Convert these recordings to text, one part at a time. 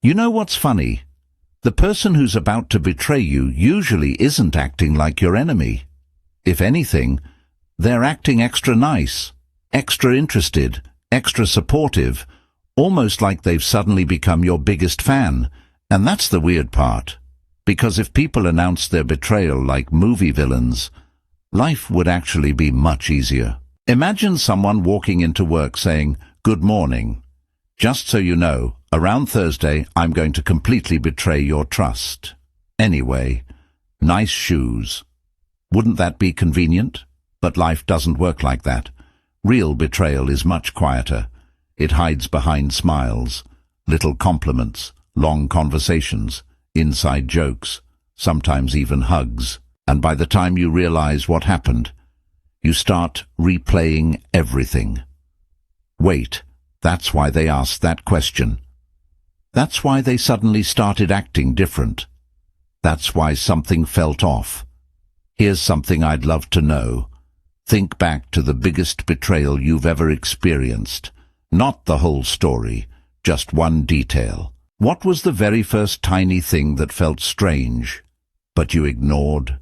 You know what's funny? The person who's about to betray you usually isn't acting like your enemy. If anything, they're acting extra nice, extra interested, extra supportive, almost like they've suddenly become your biggest fan. And that's the weird part. Because if people announced their betrayal like movie villains, life would actually be much easier. Imagine someone walking into work saying, "Good morning. Just so you know, around Thursday I'm going to completely betray your trust. Anyway, nice shoes." Wouldn't that be convenient? But life doesn't work like that. Real betrayal is much quieter. It hides behind smiles, little compliments, long conversations, inside jokes, sometimes even hugs. And by the time you realize what happened, you start replaying everything. Wait, that's why they asked that question. That's why they suddenly started acting different. That's why something felt off. Here's something I'd love to know. Think back to the biggest betrayal you've ever experienced. Not the whole story, just one detail. What was the very first tiny thing that felt strange, but you ignored?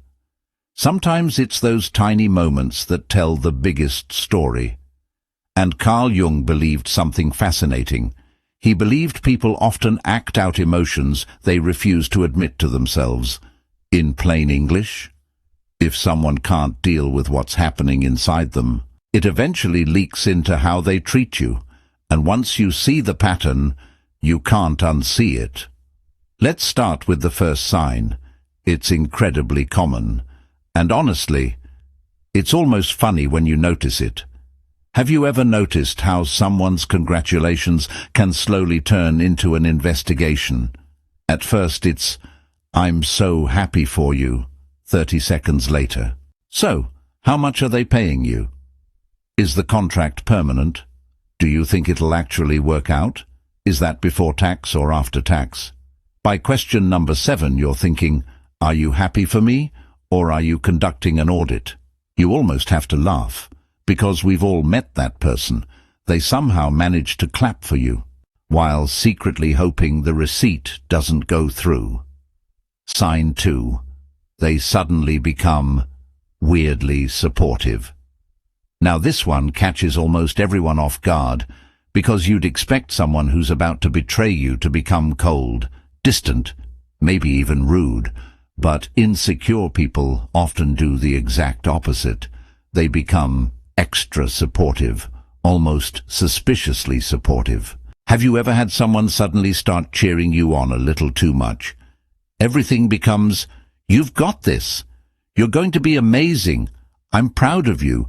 Sometimes it's those tiny moments that tell the biggest story. And Carl Jung believed something fascinating. He believed people often act out emotions they refuse to admit to themselves. In plain English, if someone can't deal with what's happening inside them, it eventually leaks into how they treat you. And once you see the pattern, you can't unsee it. Let's start with the first sign. It's incredibly common. And honestly, it's almost funny when you notice it. Have you ever noticed how someone's congratulations can slowly turn into an investigation? At first it's, "I'm so happy for you," 30 seconds later. So, how much are they paying you? Is the contract permanent? Do you think it'll actually work out? Is that before tax or after tax? By question number 7, you're thinking, are you happy for me, or are you conducting an audit? You almost have to laugh, because we've all met that person. They somehow manage to clap for you, while secretly hoping the receipt doesn't go through. Sign 2. They suddenly become weirdly supportive. Now this one catches almost everyone off guard, because you'd expect someone who's about to betray you to become cold, distant, maybe even rude. But insecure people often do the exact opposite. They become extra supportive, almost suspiciously supportive. Have you ever had someone suddenly start cheering you on a little too much? Everything becomes, "You've got this. You're going to be amazing. I'm proud of you."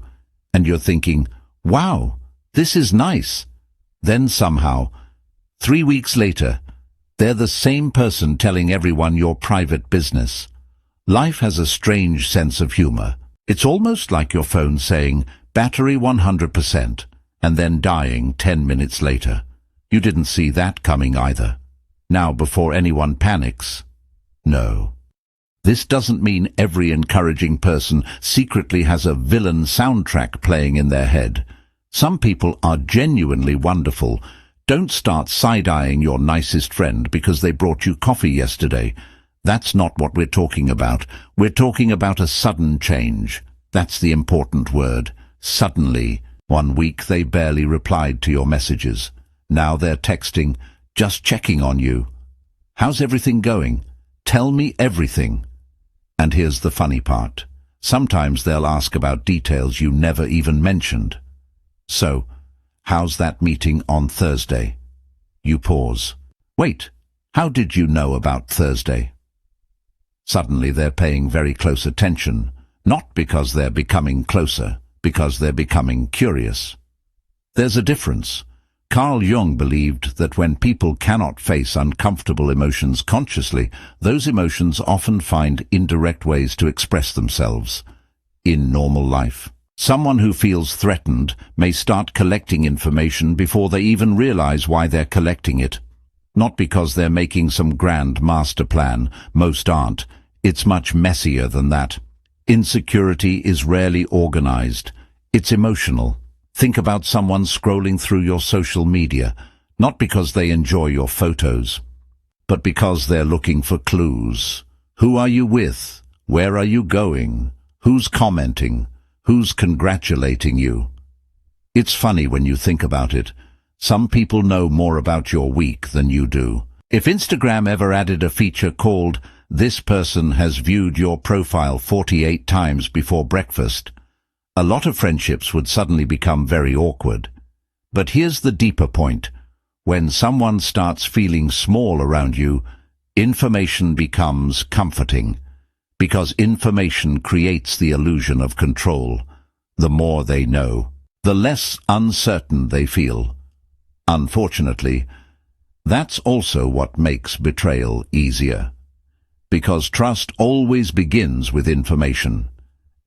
And you're thinking, "Wow, this is nice." Then somehow, 3 weeks later, they're the same person telling everyone your private business. Life has a strange sense of humor. It's almost like your phone saying, "Battery 100%, and then dying 10 minutes later. You didn't see that coming either. Now, before anyone panics, no. This doesn't mean every encouraging person secretly has a villain soundtrack playing in their head. Some people are genuinely wonderful. Don't start side-eyeing your nicest friend because they brought you coffee yesterday. That's not what we're talking about. We're talking about a sudden change. That's the important word. Suddenly. 1 week they barely replied to your messages. Now they're texting, "Just checking on you. How's everything going? Tell me everything." And here's the funny part. Sometimes they'll ask about details you never even mentioned. So, how's that meeting on Thursday? You pause. Wait, how did you know about Thursday? Suddenly they're paying very close attention, not because they're becoming closer, because they're becoming curious. There's a difference. Carl Jung believed that when people cannot face uncomfortable emotions consciously, those emotions often find indirect ways to express themselves. In normal life, someone who feels threatened may start collecting information before they even realize why they're collecting it. Not because they're making some grand master plan. Most aren't. It's much messier than that. Insecurity is rarely organized. It's emotional. Think about someone scrolling through your social media, not because they enjoy your photos, but because they're looking for clues. Who are you with? Where are you going? Who's commenting? Who's congratulating you? It's funny when you think about it. Some people know more about your week than you do. If Instagram ever added a feature called "This person has viewed your profile 48 times before breakfast," a lot of friendships would suddenly become very awkward. But here's the deeper point. When someone starts feeling small around you, information becomes comforting, because information creates the illusion of control. The more they know, the less uncertain they feel. Unfortunately, that's also what makes betrayal easier, because trust always begins with information,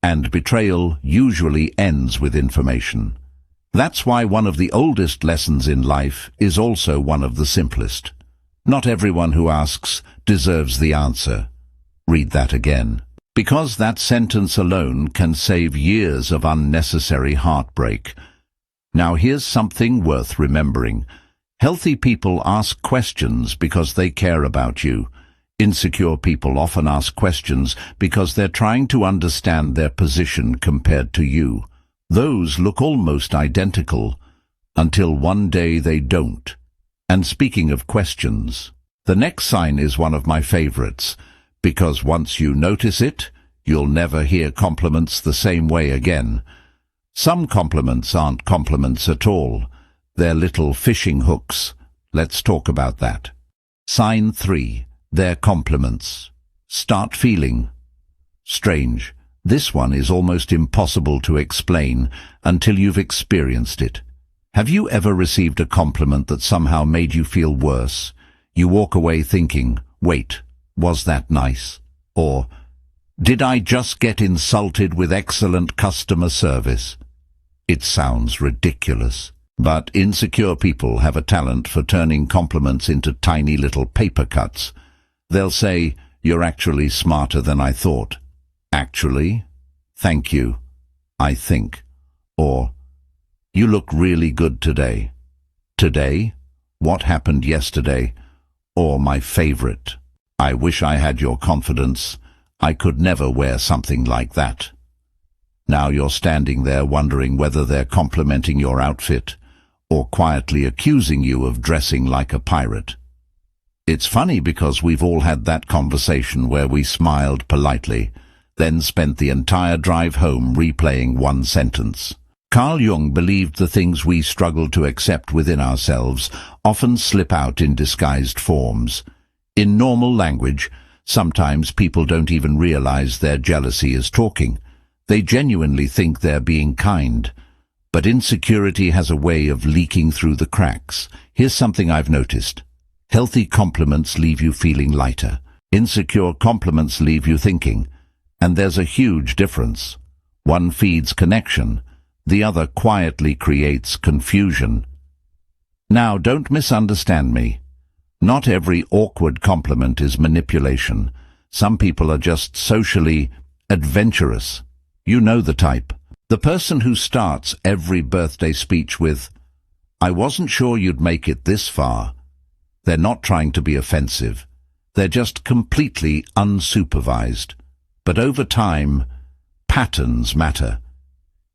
and betrayal usually ends with information. That's why one of the oldest lessons in life is also one of the simplest. Not everyone who asks deserves the answer. Read that again, because that sentence alone can save years of unnecessary heartbreak. Now here's something worth remembering. Healthy people ask questions because they care about you. Insecure people often ask questions because they're trying to understand their position compared to you. Those look almost identical until one day they don't. And speaking of questions, the next sign is one of my favorites, because once you notice it, you'll never hear compliments the same way again. Some compliments aren't compliments at all. They're little fishing hooks. Let's talk about that. Sign 3. They're compliments. Start feeling strange. This one is almost impossible to explain until you've experienced it. Have you ever received a compliment that somehow made you feel worse? You walk away thinking, wait, was that nice? Or, did I just get insulted with excellent customer service? It sounds ridiculous, but insecure people have a talent for turning compliments into tiny little paper cuts. They'll say, "You're actually smarter than I thought." Actually, "Thank you, I think." Or, "You look really good today." Today? What happened yesterday? Or my favorite, "I wish I had your confidence. I could never wear something like that." Now you're standing there wondering whether they're complimenting your outfit or quietly accusing you of dressing like a pirate. It's funny because we've all had that conversation where we smiled politely, then spent the entire drive home replaying one sentence. Carl Jung believed the things we struggle to accept within ourselves often slip out in disguised forms. In normal language, sometimes people don't even realize their jealousy is talking. They genuinely think they're being kind. But insecurity has a way of leaking through the cracks. Here's something I've noticed. Healthy compliments leave you feeling lighter. Insecure compliments leave you thinking. And there's a huge difference. One feeds connection. The other quietly creates confusion. Now, don't misunderstand me. Not every awkward compliment is manipulation. Some people are just socially adventurous. You know the type. The person who starts every birthday speech with, "I wasn't sure you'd make it this far." They're not trying to be offensive. They're just completely unsupervised. But over time, patterns matter.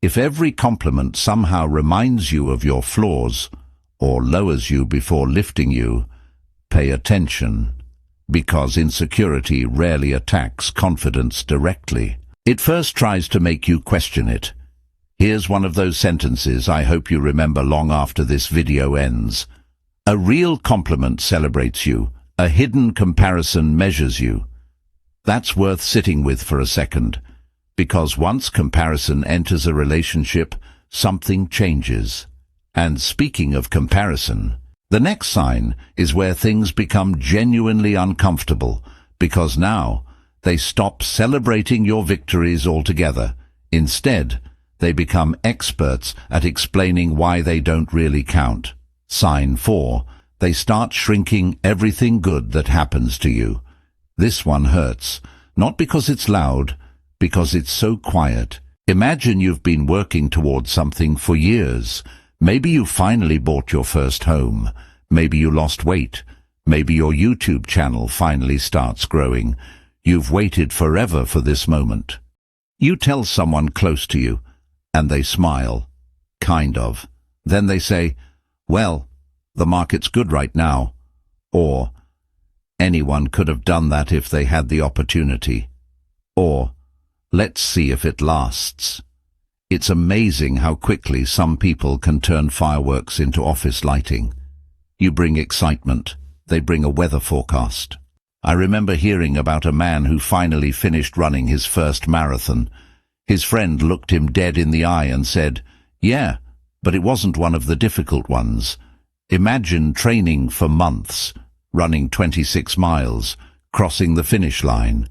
If every compliment somehow reminds you of your flaws or lowers you before lifting you, pay attention, because insecurity rarely attacks confidence directly. It first tries to make you question it. Here's one of those sentences I hope you remember long after this video ends. A real compliment celebrates you. A hidden comparison measures you. That's worth sitting with for a second, because once comparison enters a relationship, something changes. And speaking of comparison, the next sign is where things become genuinely uncomfortable, because now they stop celebrating your victories altogether. Instead, they become experts at explaining why they don't really count. Sign 4. They start shrinking everything good that happens to you. This one hurts, not because it's loud, because it's so quiet. Imagine you've been working towards something for years. Maybe you finally bought your first home. Maybe you lost weight. Maybe your YouTube channel finally starts growing. You've waited forever for this moment. You tell someone close to you, and they smile. Kind of. Then they say, "Well, the market's good right now." Or, "Anyone could have done that if they had the opportunity." Or, "Let's see if it lasts." It's amazing how quickly some people can turn fireworks into office lighting. You bring excitement, they bring a weather forecast. I remember hearing about a man who finally finished running his first marathon. His friend looked him dead in the eye and said, "Yeah, but it wasn't one of the difficult ones. Imagine training for months, running 26 miles, crossing the finish line,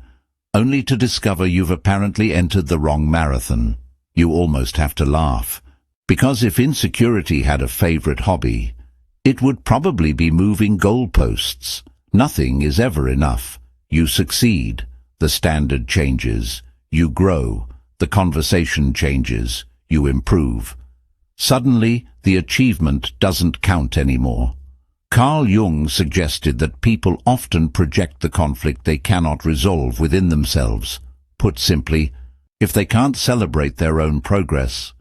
only to discover you've apparently entered the wrong marathon." You almost have to laugh, because if Insecurity had a favorite hobby, it would probably be moving goalposts. Nothing is ever enough. You succeed, the standard changes. You grow, the conversation changes. You improve. Suddenly, the achievement doesn't count anymore. Carl Jung suggested that people often project the conflict they cannot resolve within themselves. Put simply, if they can't celebrate their own progress,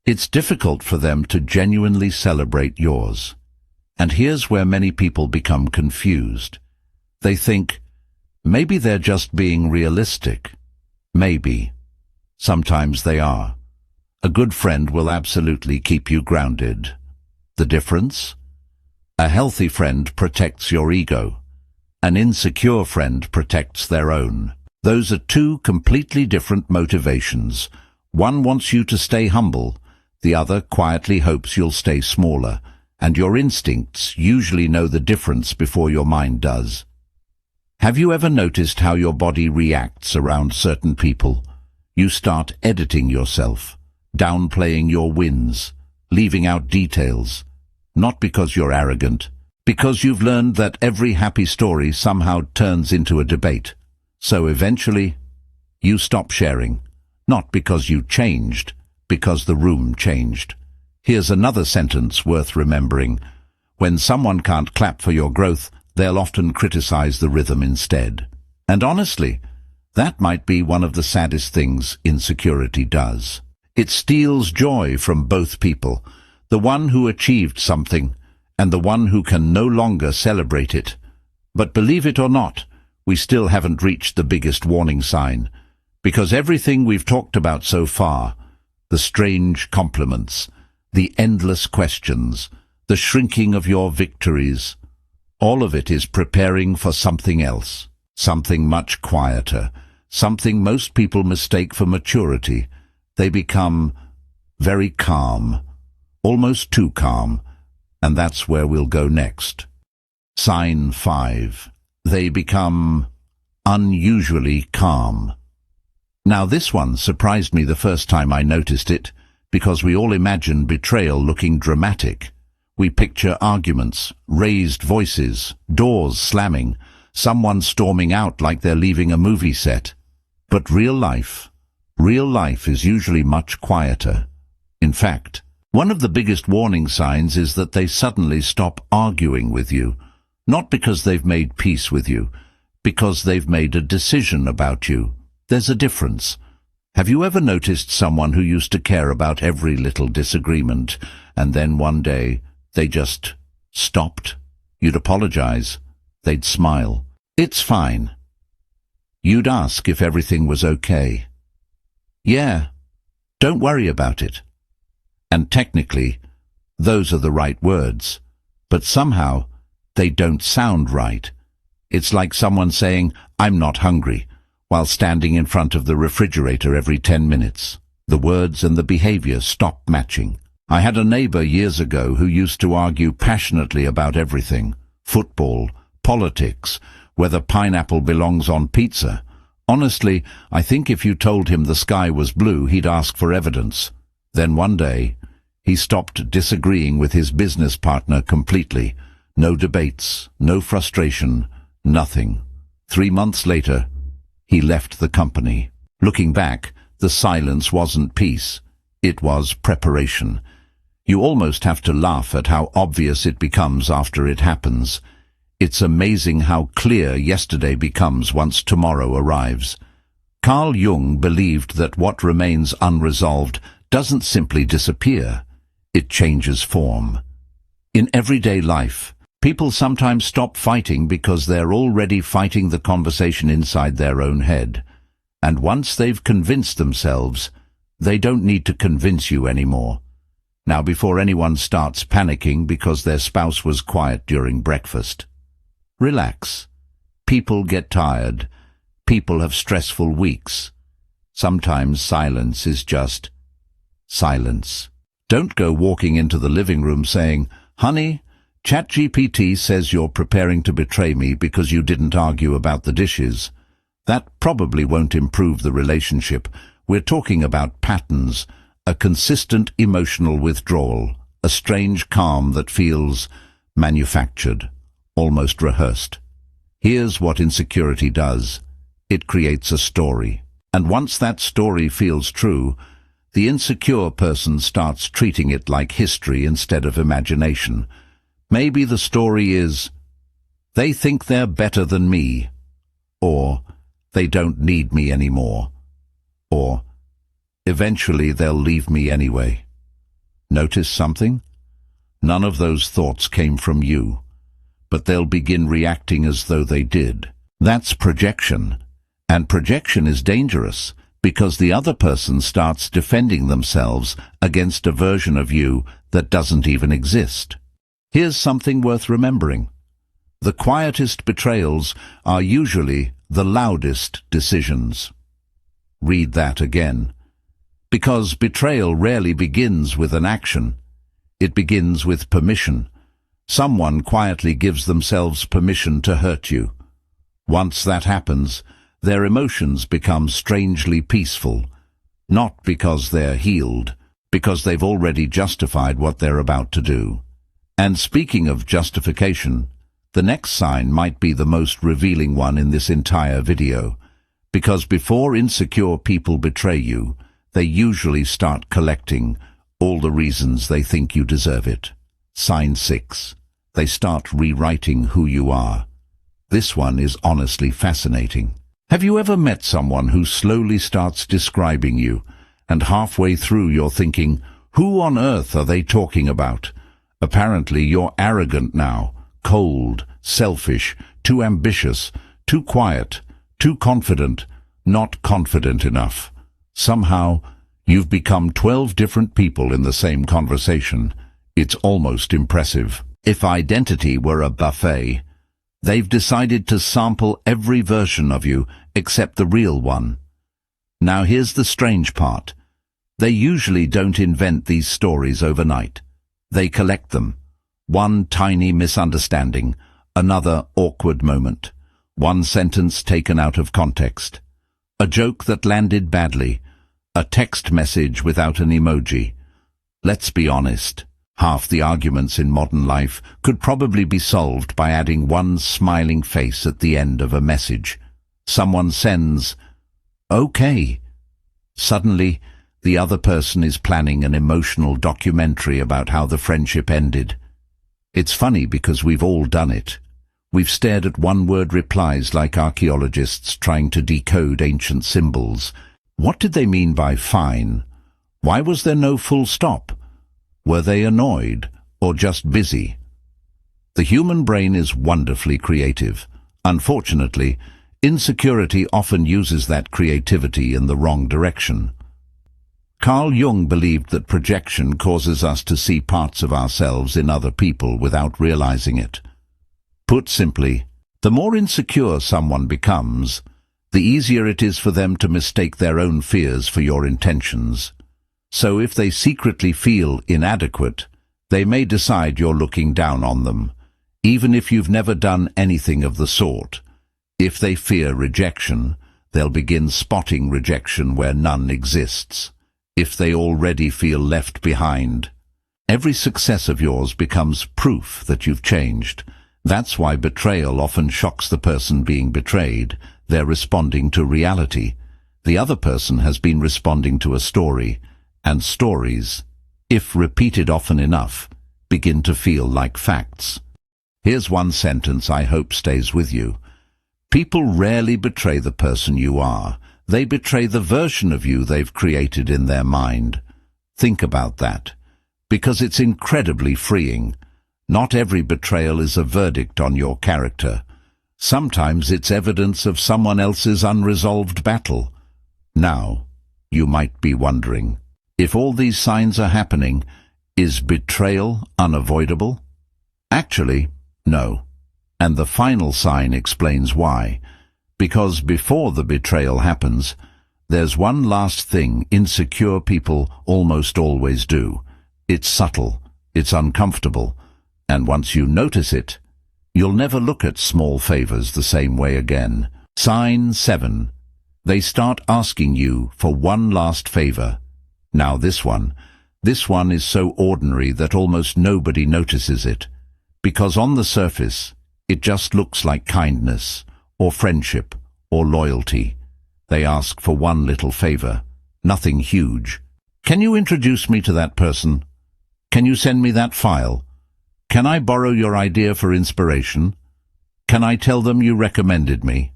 it's difficult for them to genuinely celebrate yours. And here's where many people become confused. They think, maybe they're just being realistic. Maybe. Sometimes they are. A good friend will absolutely keep you grounded. The difference? A healthy friend protects your ego. An insecure friend protects their own. Those are two completely different motivations. One wants you to stay humble, the other quietly hopes you'll stay smaller, and your instincts usually know the difference before your mind does. Have you ever noticed how your body reacts around certain people? You start editing yourself, downplaying your wins, leaving out details, not because you're arrogant, because you've learned that every happy story somehow turns into a debate. So eventually, you stop sharing, not because you changed, because the room changed. Here's another sentence worth remembering. When someone can't clap for your growth, they'll often criticize the rhythm instead. And honestly, that might be one of the saddest things Insecurity does. It steals joy from both people, the one who achieved something and the one who can no longer celebrate it. But believe it or not, we still haven't reached the biggest warning sign, because everything we've talked about so far, the strange compliments, the endless questions, the shrinking of your victories, all of it is preparing for something else, something much quieter, something most people mistake for maturity. They become very calm, almost too calm, and that's where we'll go next. Sign 5. They become unusually calm. Now this one surprised me the first time I noticed it, because we all imagine betrayal looking dramatic. We picture arguments, raised voices, doors slamming, someone storming out like they're leaving a movie set. But real life is usually much quieter. In fact, one of the biggest warning signs is that they suddenly stop arguing with you. Not because they've made peace with you, because they've made a decision about you. There's a difference. Have you ever noticed someone who used to care about every little disagreement, and then one day they just stopped? You'd apologize. They'd smile. "It's fine." You'd ask if everything was okay. "Yeah, don't worry about it." And technically, those are the right words, but somehow they don't sound right. It's like someone saying, "I'm not hungry," while standing in front of the refrigerator every 10 minutes. The words and the behavior stop matching. I had a neighbor years ago who used to argue passionately about everything: football, politics, whether pineapple belongs on pizza. Honestly, I think if you told him the sky was blue, he'd ask for evidence. Then one day, he stopped disagreeing with his business partner completely. No debates, no frustration, nothing. 3 months later, he left the company. Looking back, the silence wasn't peace. It was preparation. You almost have to laugh at how obvious it becomes after it happens. It's amazing how clear yesterday becomes once tomorrow arrives. Carl Jung believed that what remains unresolved doesn't simply disappear. It changes form. In everyday life, people sometimes stop fighting because they're already fighting the conversation inside their own head. And once they've convinced themselves, they don't need to convince you anymore. Now, before anyone starts panicking because their spouse was quiet during breakfast, relax. People get tired. People have stressful weeks. Sometimes silence is just silence. Don't go walking into the living room saying, "Honey, ChatGPT says you're preparing to betray me because you didn't argue about the dishes." That probably won't improve the relationship. We're talking about patterns, a consistent emotional withdrawal, a strange calm that feels manufactured, almost rehearsed. Here's what insecurity does. It creates a story. And once that story feels true, the insecure person starts treating it like history instead of imagination. Maybe the story is, they think they're better than me, or they don't need me anymore, or eventually they'll leave me anyway. Notice something? None of those thoughts came from you, but they'll begin reacting as though they did. That's projection, and projection is dangerous because the other person starts defending themselves against a version of you that doesn't even exist. Here's something worth remembering. The quietest betrayals are usually the loudest decisions. Read that again. Because betrayal rarely begins with an action. It begins with permission. Someone quietly gives themselves permission to hurt you. Once that happens, their emotions become strangely peaceful, not because they're healed, because they've already justified what they're about to do. And speaking of justification, the next sign might be the most revealing one in this entire video, because before insecure people betray you, they usually start collecting all the reasons they think you deserve it. Sign 6. They start rewriting who you are. This one is honestly fascinating. Have you ever met someone who slowly starts describing you, and halfway through you're thinking, who on earth are they talking about? Apparently you're arrogant now, cold, selfish, too ambitious, too quiet, too confident, not confident enough. Somehow, you've become 12 different people in the same conversation. It's almost impressive. If identity were a buffet, they've decided to sample every version of you except the real one. Now here's the strange part. They usually don't invent these stories overnight. They collect them. One tiny misunderstanding, another awkward moment, one sentence taken out of context, a joke that landed badly, a text message without an emoji. Let's be honest. Half the arguments in modern life could probably be solved by adding one smiling face at the end of a message. Someone sends, "Okay." Suddenly, the other person is planning an emotional documentary about how the friendship ended. It's funny because we've all done it. We've stared at one-word replies like archaeologists trying to decode ancient symbols. What did they mean by fine? Why was there no full stop? Were they annoyed or just busy? The human brain is wonderfully creative. Unfortunately, insecurity often uses that creativity in the wrong direction. Carl Jung believed that projection causes us to see parts of ourselves in other people without realizing it. Put simply, the more insecure someone becomes, the easier it is for them to mistake their own fears for your intentions. So if they secretly feel inadequate, they may decide you're looking down on them, even if you've never done anything of the sort. If they fear rejection, they'll begin spotting rejection where none exists. If they already feel left behind, every success of yours becomes proof that you've changed. That's why betrayal often shocks the person being betrayed. They're responding to reality. The other person has been responding to a story, and stories, if repeated often enough, begin to feel like facts. Here's one sentence I hope stays with you. People rarely betray the person you are. They betray the version of you they've created in their mind. Think about that, because it's incredibly freeing. Not every betrayal is a verdict on your character. Sometimes it's evidence of someone else's unresolved battle. Now, you might be wondering, if all these signs are happening, is betrayal unavoidable? Actually, no. And the final sign explains why. Because before the betrayal happens, there's one last thing insecure people almost always do. It's subtle, it's uncomfortable, and once you notice it, you'll never look at small favors the same way again. Sign 7. They start asking you for one last favor. Now this one is so ordinary that almost nobody notices it, because on the surface, it just looks like kindness, or friendship, or loyalty. They ask for one little favor, nothing huge. Can you introduce me to that person? Can you send me that file? Can I borrow your idea for inspiration? Can I tell them you recommended me?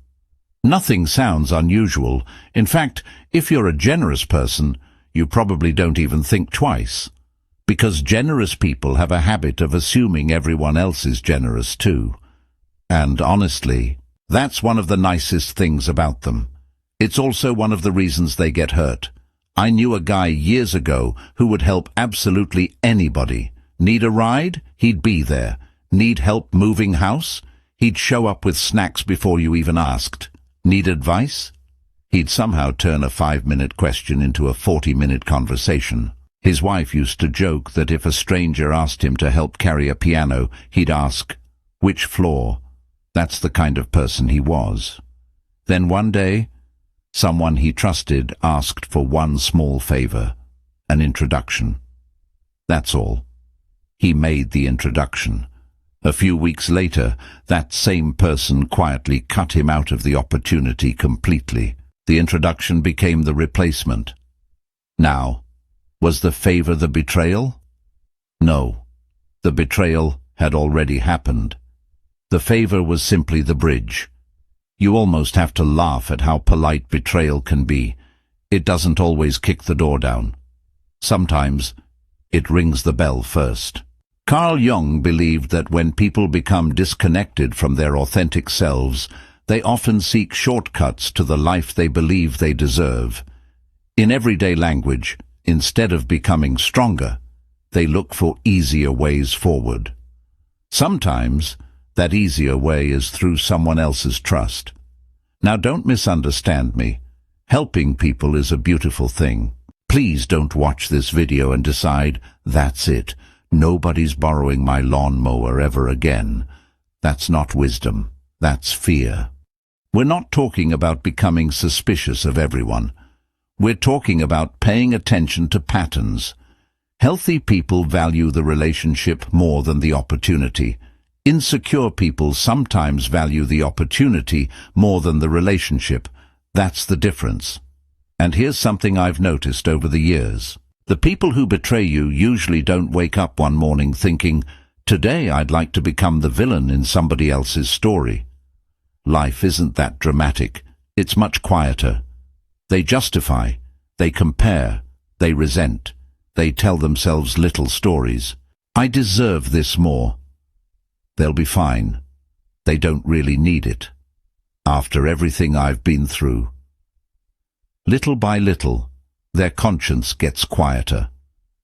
Nothing sounds unusual. In fact, if you're a generous person, you probably don't even think twice. Because generous people have a habit of assuming everyone else is generous too. And honestly, that's one of the nicest things about them. It's also one of the reasons they get hurt. I knew a guy years ago who would help absolutely anybody. Need a ride? He'd be there. Need help moving house? He'd show up with snacks before you even asked. Need advice? He'd somehow turn a 5-minute question into a 40-minute conversation. His wife used to joke that if a stranger asked him to help carry a piano, he'd ask, "Which floor?" That's the kind of person he was. Then one day, someone he trusted asked for one small favor, an introduction. That's all. He made the introduction. A few weeks later, that same person quietly cut him out of the opportunity completely. The introduction became the replacement. Now, was the favor the betrayal? No. The betrayal had already happened. The favor was simply the bridge. You almost have to laugh at how polite betrayal can be. It doesn't always kick the door down. Sometimes it rings the bell first. Carl Jung believed that when people become disconnected from their authentic selves, they often seek shortcuts to the life they believe they deserve. In everyday language, instead of becoming stronger, they look for easier ways forward. Sometimes, that easier way is through someone else's trust. Now don't misunderstand me. Helping people is a beautiful thing. Please don't watch this video and decide, that's it. Nobody's borrowing my lawnmower ever again. That's not wisdom. That's fear. We're not talking about becoming suspicious of everyone. We're talking about paying attention to patterns. Healthy people value the relationship more than the opportunity. Insecure people sometimes value the opportunity more than the relationship. That's the difference. And here's something I've noticed over the years. The people who betray you usually don't wake up one morning thinking, "Today I'd like to become the villain in somebody else's story." Life isn't that dramatic. It's much quieter. They justify, they compare, they resent, they tell themselves little stories. I deserve this more. They'll be fine. They don't really need it. After everything I've been through. Little by little, their conscience gets quieter,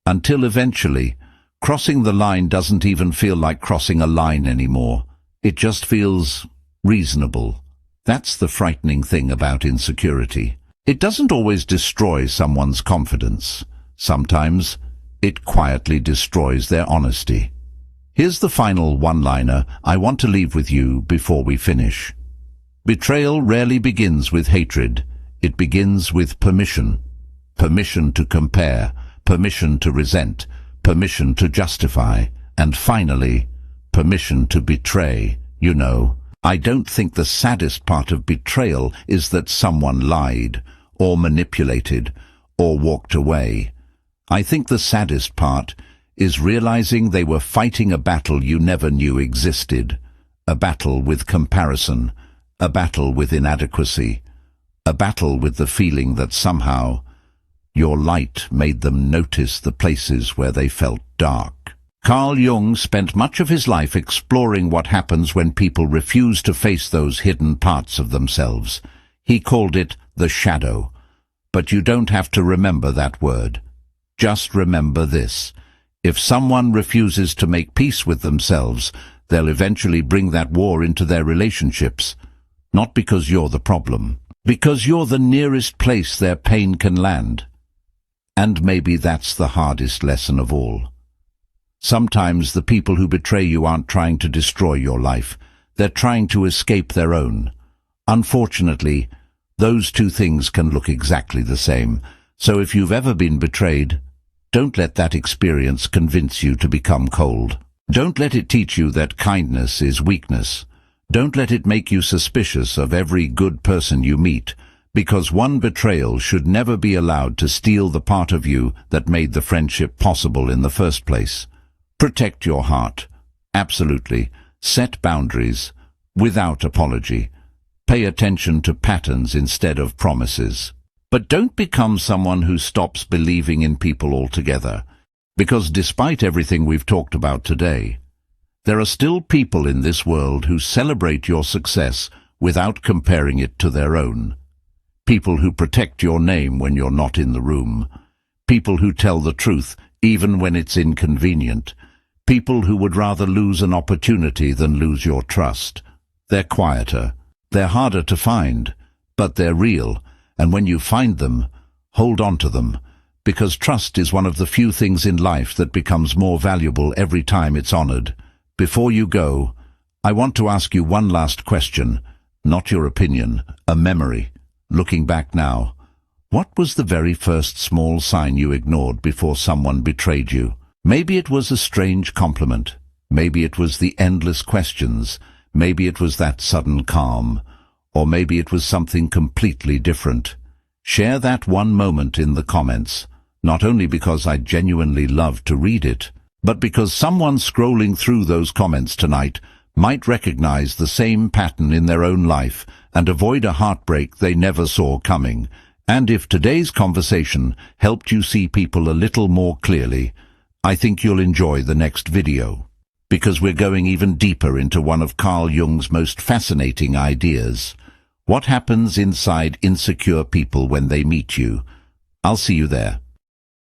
until eventually, crossing the line doesn't even feel like crossing a line anymore. It just feels reasonable. That's the frightening thing about insecurity. It doesn't always destroy someone's confidence. Sometimes, it quietly destroys their honesty. Here's the final one-liner I want to leave with you before we finish. Betrayal rarely begins with hatred. It begins with permission. Permission to compare, permission to resent, permission to justify, and finally, permission to betray. You know, I don't think the saddest part of betrayal is that someone lied, or manipulated, or walked away. I think the saddest part is realizing they were fighting a battle you never knew existed, a battle with comparison, a battle with inadequacy, a battle with the feeling that somehow your light made them notice the places where they felt dark. Carl Jung spent much of his life exploring what happens when people refuse to face those hidden parts of themselves. He called it the shadow. But you don't have to remember that word. Just remember this. If someone refuses to make peace with themselves, they'll eventually bring that war into their relationships. Not because you're the problem, because you're the nearest place their pain can land. And maybe that's the hardest lesson of all. Sometimes the people who betray you aren't trying to destroy your life. They're trying to escape their own. Unfortunately, those two things can look exactly the same. So if you've ever been betrayed, don't let that experience convince you to become cold. Don't let it teach you that kindness is weakness. Don't let it make you suspicious of every good person you meet, because one betrayal should never be allowed to steal the part of you that made the friendship possible in the first place. Protect your heart. Absolutely. Set boundaries. Without apology. Pay attention to patterns instead of promises. But don't become someone who stops believing in people altogether, because despite everything we've talked about today, there are still people in this world who celebrate your success without comparing it to their own. People who protect your name when you're not in the room. People who tell the truth even when it's inconvenient. People who would rather lose an opportunity than lose your trust. They're quieter. They're harder to find, but they're real, and when you find them, hold on to them, because trust is one of the few things in life that becomes more valuable every time it's honored. Before you go, I want to ask you one last question, not your opinion, a memory. Looking back now, what was the very first small sign you ignored before someone betrayed you? Maybe it was a strange compliment. Maybe it was the endless questions. Maybe it was that sudden calm, or maybe it was something completely different. Share that one moment in the comments, not only because I genuinely love to read it, but because someone scrolling through those comments tonight might recognize the same pattern in their own life and avoid a heartbreak they never saw coming. And if today's conversation helped you see people a little more clearly, I think you'll enjoy the next video, because we're going even deeper into one of Carl Jung's most fascinating ideas. What happens inside insecure people when they meet you? I'll see you there.